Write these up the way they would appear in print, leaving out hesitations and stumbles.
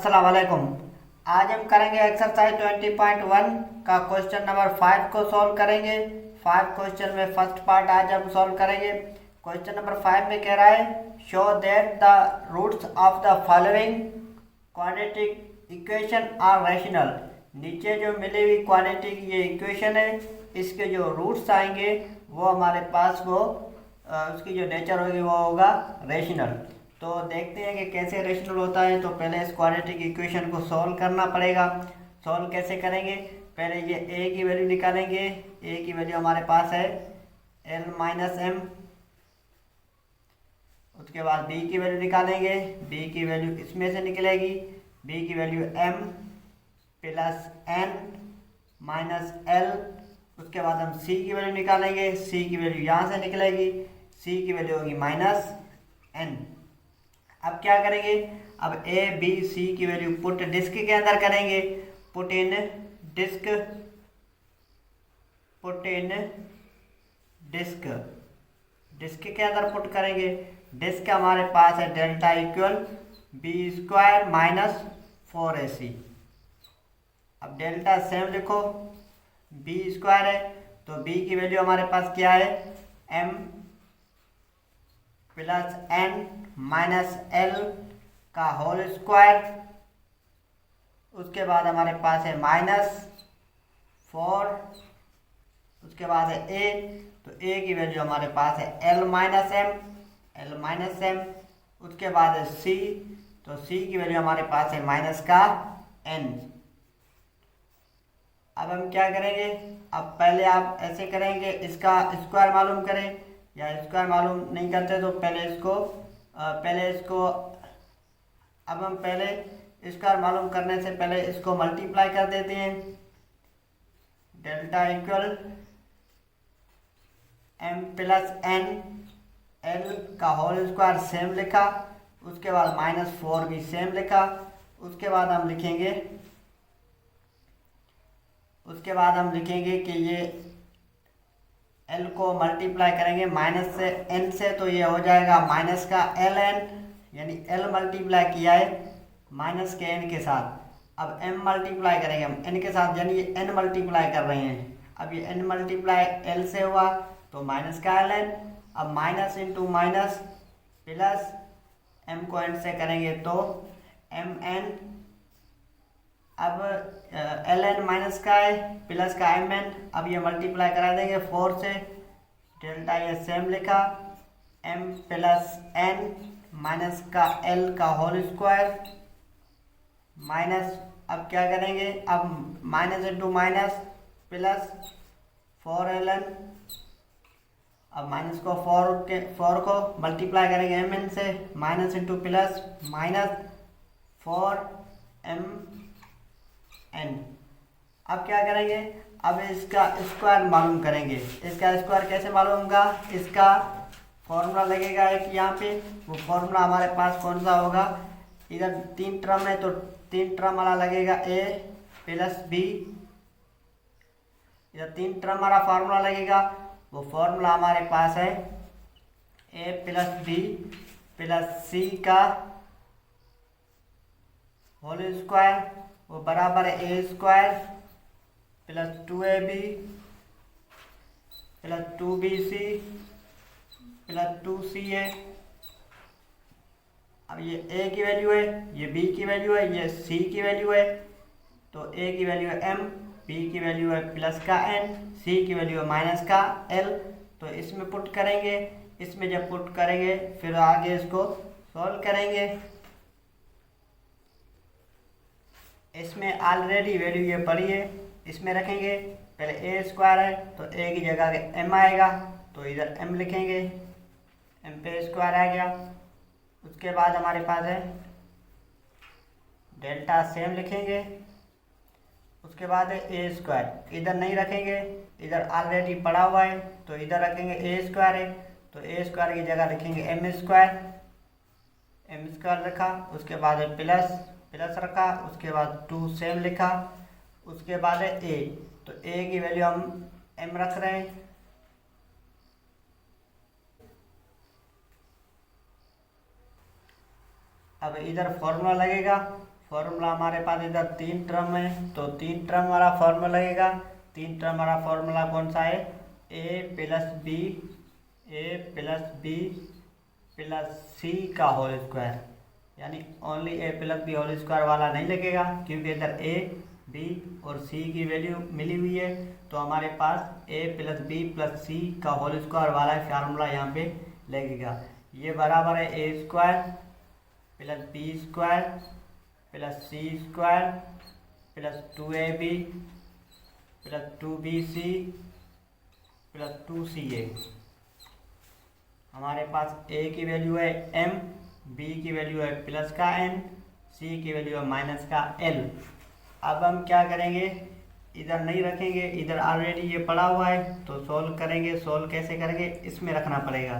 अस्सलाम वालेकुम। आज हम करेंगे एक्सरसाइज 20.1 का क्वेश्चन नंबर 5 को सॉल्व करेंगे। 5 क्वेश्चन में फर्स्ट पार्ट आज हम सॉल्व करेंगे। क्वेश्चन नंबर 5 में कह रहा है show that the roots of the following quadratic equation are rational. नीचे जो मिली हुई क्वाड्रेटिक ये इक्वेशन है, इसके जो रूट्स आएंगे वो हमारे पास वो उसकी जो नेचर होगी वो होगा रेशनल। तो देखते हैं कि कैसे रेशनल होता है। तो पहले इस क्वाड्रेटिक इक्वेशन को सॉल्व करना पड़ेगा। सॉल्व कैसे करेंगे, पहले ये ए की वैल्यू निकालेंगे। ए की वैल्यू हमारे पास है एल माइनस एम। उसके बाद बी की वैल्यू निकालेंगे। बी की वैल्यू इसमें से निकलेगी। बी की value M plus N minus L. उसके बाद हम सी की वैल्यू निकालेंगे। सी की वैल्यू यहाँ से निकलेगी। सी की वैल्यू होगी माइनस एन। अब क्या करेंगे, अब ए बी सी की वैल्यू पुट डिस्क के अंदर करेंगे। Put in disc, put in disc, disc के अंदर पुट करेंगे। डिस्क हमारे पास है delta equal B square minus 4ac। अब डेल्टा सेम लिखो, बी स्क्वायर है तो बी की वैल्यू हमारे पास क्या है M plus N minus L का होल स्क्वायर। उसके बाद हमारे पास है माइनस 4। उसके बाद है ए, तो ए की वैल्यू हमारे पास है L minus M, L minus M. उसके बाद है सी, तो सी की वैल्यू हमारे पास है माइनस का एन। अब हम क्या करेंगे, अब पहले आप ऐसे करेंगे, इसका स्क्वायर मालूम करें, या स्क्वायर मालूम नहीं करते तो पहले इसको अब हम पहले स्क्वायर मालूम करने से पहले इसको मल्टीप्लाई कर देते हैं। Delta equal M plus N L का होल स्क्वायर सेम लिखा। उसके बाद माइनस 4 भी सेम लिखा। उसके बाद हम लिखेंगे कि ये एल को मल्टीप्लाई करेंगे माइनस से एन से, तो ये हो जाएगा माइनस का एल एन, यानी एल मल्टीप्लाई किया है माइनस के एन के साथ। अब एम मल्टीप्लाई करेंगे हम एन के साथ, यानी ये एन मल्टीप्लाई कर रहे हैं। अब ये एन मल्टीप्लाई एल से हुआ तो माइनस का एल एन। अब minus into minus plus M को एन से करेंगे तो एम एन। अब एल एन माइनस का है प्लस का एम एन। अब ये मल्टीप्लाई करा देंगे 4 से। डेल्टा ये सेम लिखा एम प्लस एन माइनस का एल का होल स्क्वायर माइनस। अब क्या करेंगे, अब minus into minus plus 4 L N. अब माइनस को 4 को मल्टीप्लाई करेंगे एम एन से, minus into plus minus 4 M N. अब क्या करेंगे, अब इसका स्क्वायर मालूम करेंगे। इसका स्क्वायर कैसे मालूम होगा, इसका फॉर्मूला लगेगा एक यहाँ पे। वो फॉर्मूला हमारे पास कौन सा होगा, इधर 3 टर्म है तो 3 टर्म वाला लगेगा ए प्लस बी। इधर 3 टर्म वाला फार्मूला लगेगा। वो फॉर्मूला हमारे पास है a plus b plus c का होल स्क्वायर, वो बराबर है a square plus 2ab plus 2bc plus 2ca। अब ये ए की वैल्यू है, ये बी की वैल्यू है, ये सी की वैल्यू है। तो ए की वैल्यू है एम, बी की वैल्यू है प्लस का एन, सी की वैल्यू है माइनस का एल। तो इसमें पुट करेंगे। इसमें जब पुट करेंगे फिर आगे इसको सॉल्व करेंगे। इसमें ऑलरेडी वैल्यू ये पड़ी है, इसमें रखेंगे। पहले ए स्क्वायर है तो ए की जगह एम आएगा, तो इधर एम लिखेंगे, एम पे स्क्वायर आ गया। उसके बाद हमारे पास है डेल्टा सेम लिखेंगे। उसके बाद है ए स्क्वायर, इधर नहीं रखेंगे, इधर ऑलरेडी पड़ा हुआ है तो इधर रखेंगे ए स्क्वायर है, तो ए स्क्वायर की जगह लिखेंगे एम स्क्वायर, एम स्क्वायर रखा। उसके बाद है प्लस रखा। उसके बाद 2 सेम लिखा। उसके बाद है ए, तो ए की वैल्यू हम एम रख रहे हैं। अब इधर फॉर्मूला लगेगा, फॉर्मूला हमारे पास इधर 3 टर्म है, तो 3 टर्म वाला फॉर्मूला लगेगा। 3 टर्म वाला फॉर्मूला कौन सा है? A plus b plus c का होल स्क्वायर, यानी ओनली ए प्लस बी होल स्क्वायर वाला नहीं लगेगा, क्योंकि इधर ए बी और सी की वैल्यू मिली हुई है। तो हमारे पास ए प्लस बी प्लस सी का होल स्क्वायर वाला फार्मूला यहाँ पे लगेगा। ये बराबर है a square plus B square plus C square plus 2ab plus 2bc plus 2ca। हमारे पास ए की वैल्यू है m, बी की वैल्यू है प्लस का n, सी की वैल्यू है माइनस का l। अब हम क्या करेंगे, इधर नहीं रखेंगे, इधर ऑलरेडी ये पड़ा हुआ है, तो सोल्व करेंगे। सोल्व कैसे करेंगे, इसमें रखना पड़ेगा,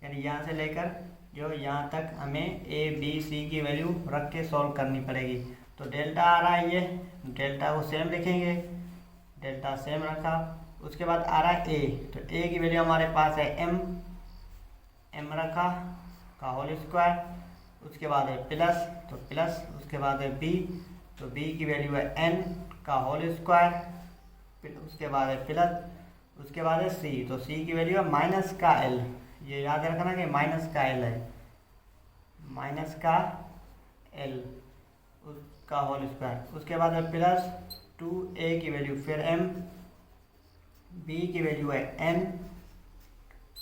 यानी यहाँ से लेकर जो यहाँ तक हमें ए बी सी की वैल्यू रख के सोल्व करनी पड़ेगी। तो डेल्टा आ रहा है, ये डेल्टा को सेम लिखेंगे, डेल्टा सेम रखा। उसके बाद आ रहा है ए, तो ए की वैल्यू हमारे पास है एम रखा का होल स्क्वायर। उसके बाद है प्लस, तो प्लस, उसके बाद है बी, तो बी की वैल्यू है एन का होल स्क्वायर। उसके बाद है प्लस, उसके बाद है सी, तो सी की वैल्यू है माइनस का एल। ये याद रखना कि माइनस का एल है, माइनस का एल उसका होल स्क्वायर। उसके बाद है प्लस 2a की वैल्यू, फिर m, b की वैल्यू है n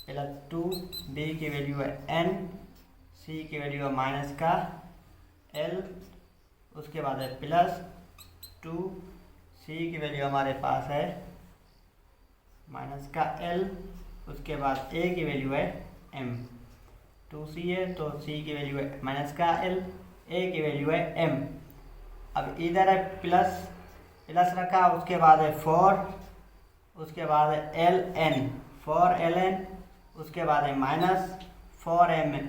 प्लस 2b की वैल्यू है n, c की वैल्यू है माइनस का l। उसके बाद है प्लस 2c की वैल्यू हमारे पास है माइनस का l। उसके बाद a की वैल्यू है m, 2c है तो c की वैल्यू है माइनस का l, a की वैल्यू है m। अब इधर है प्लस रखा, उसके बाद है 4, उसके बाद है ln, 4ln, उसके बाद है माइनस 4mn,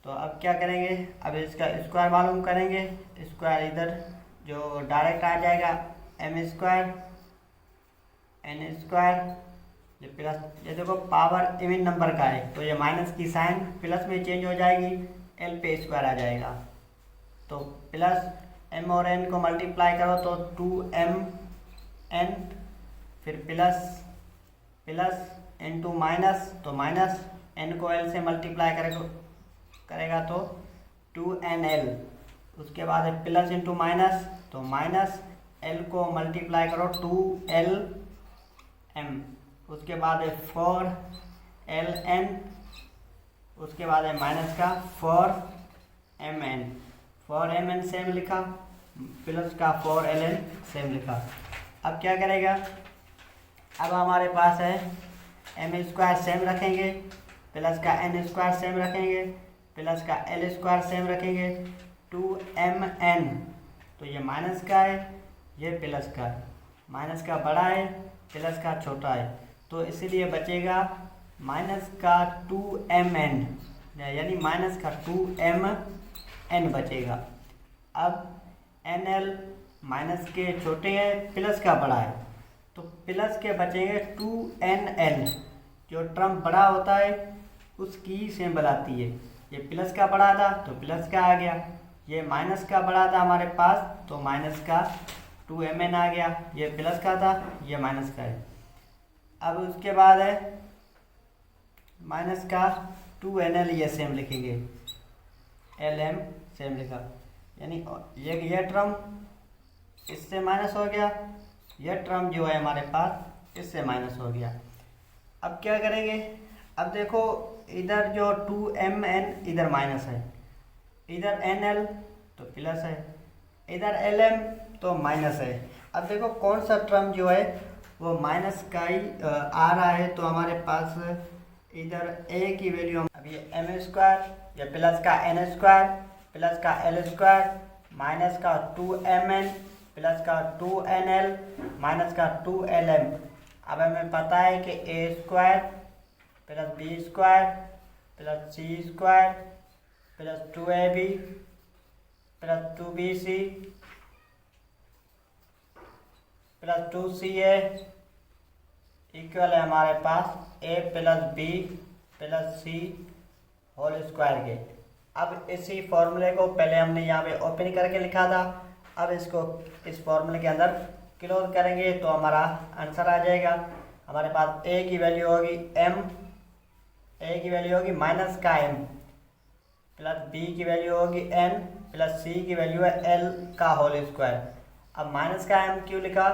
तो अब क्या करेंगे, अब इसका स्क्वायर मालूम करेंगे। स्क्वायर इधर जो डायरेक्ट आ जाएगा m स्क्वायर n स्क्वायर, ये प्लस, ये देखो पावर इवन नंबर का है, तो ये माइनस की साइन प्लस में चेंज हो जाएगी, l पे स्क्वायर आ जाएगा। तो प्लस m और n को मल्टीप्लाई करो तो 2mn, फिर प्लस इंटू माइनस, तो माइनस n को l से मल्टीप्लाई करेगा तो 2nl। उसके बाद है प्लस इंटू माइनस, तो माइनस l को मल्टीप्लाई करो 2lm। उसके बाद है 4ln, उसके बाद है माइनस का 4mn सेम लिखा, प्लस का 4ln सेम लिखा। अब क्या करेगा, अब हमारे पास है m स्क्वायर सेम रखेंगे, प्लस का n स्क्वायर सेम रखेंगे, प्लस का l स्क्वायर सेम रखेंगे, 2mn, तो ये माइनस का है, ये प्लस का है, माइनस का बड़ा है, प्लस का छोटा है, तो इसीलिए बचेगा माइनस का 2mn, यानी माइनस का 2mn बचेगा। अब nl माइनस के छोटे हैं, प्लस का बड़ा है, तो प्लस के बचेंगे 2nl, जो टर्म बड़ा होता है उसकी सेम बनाती है। ये प्लस का बड़ा था तो प्लस का आ गया, ये माइनस का बड़ा था हमारे पास तो माइनस का 2mn आ गया, ये प्लस का था ये माइनस का है। अब उसके बाद है माइनस का 2nl, ये सेम लिखेंगे, lm सेम लिखा, यानी ये टर्म इससे माइनस हो गया, यह टर्म जो है हमारे पास इससे माइनस हो गया। अब क्या करेंगे, अब देखो इधर जो 2mn इधर माइनस है, इधर nl तो प्लस है, इधर lm तो माइनस है। अब देखो कौन सा टर्म जो है वो माइनस का ही आ रहा है, तो हमारे पास इधर a की वैल्यू, अब ये m स्क्वायर, ये प्लस का n स्क्वायर, प्लस का l स्क्वायर, माइनस का 2mn, प्लस का 2nl, माइनस का 2lm। अब हमें पता है कि a square plus b square plus c square plus 2ab plus 2bc plus 2ca equal है हमारे पास a plus b plus C whole square के। अब इसी फॉर्मूले को पहले हमने यहाँ पे ओपन करके लिखा था, अब इसको इस फॉर्मूले के अंदर क्लोज करेंगे तो हमारा आंसर आ जाएगा। हमारे पास ए की वैल्यू होगी एम, ए की वैल्यू होगी माइनस का एम, प्लस बी की वैल्यू होगी एन, प्लस सी की वैल्यू है एल का होल स्क्वायर। अब माइनस का एम क्यों लिखा,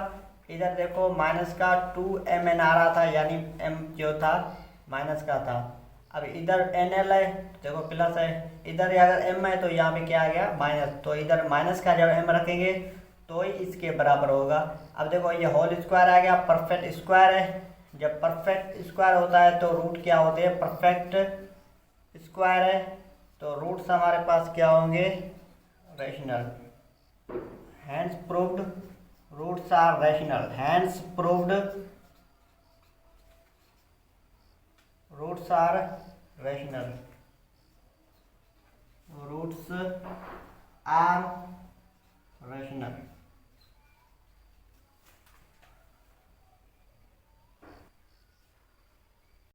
इधर देखो माइनस का 2mn आ रहा था, यानी m जो था माइनस का था। अब इधर nl है, देखो प्लस है, इधर अगर m है तो यहाँ पे क्या आ गया माइनस, तो इधर माइनस का जब m रखेंगे तो ही इसके बराबर होगा। अब देखो ये होल स्क्वायर आ गया, परफेक्ट स्क्वायर है, जब परफेक्ट स्क्वायर होता है तो रूट क्या होते हैं, परफेक्ट स्क्वायर है तो रूट्स हमारे पास क्या होंगे, rational. Hence proved roots are rational, hence proved roots are rational, roots are rational।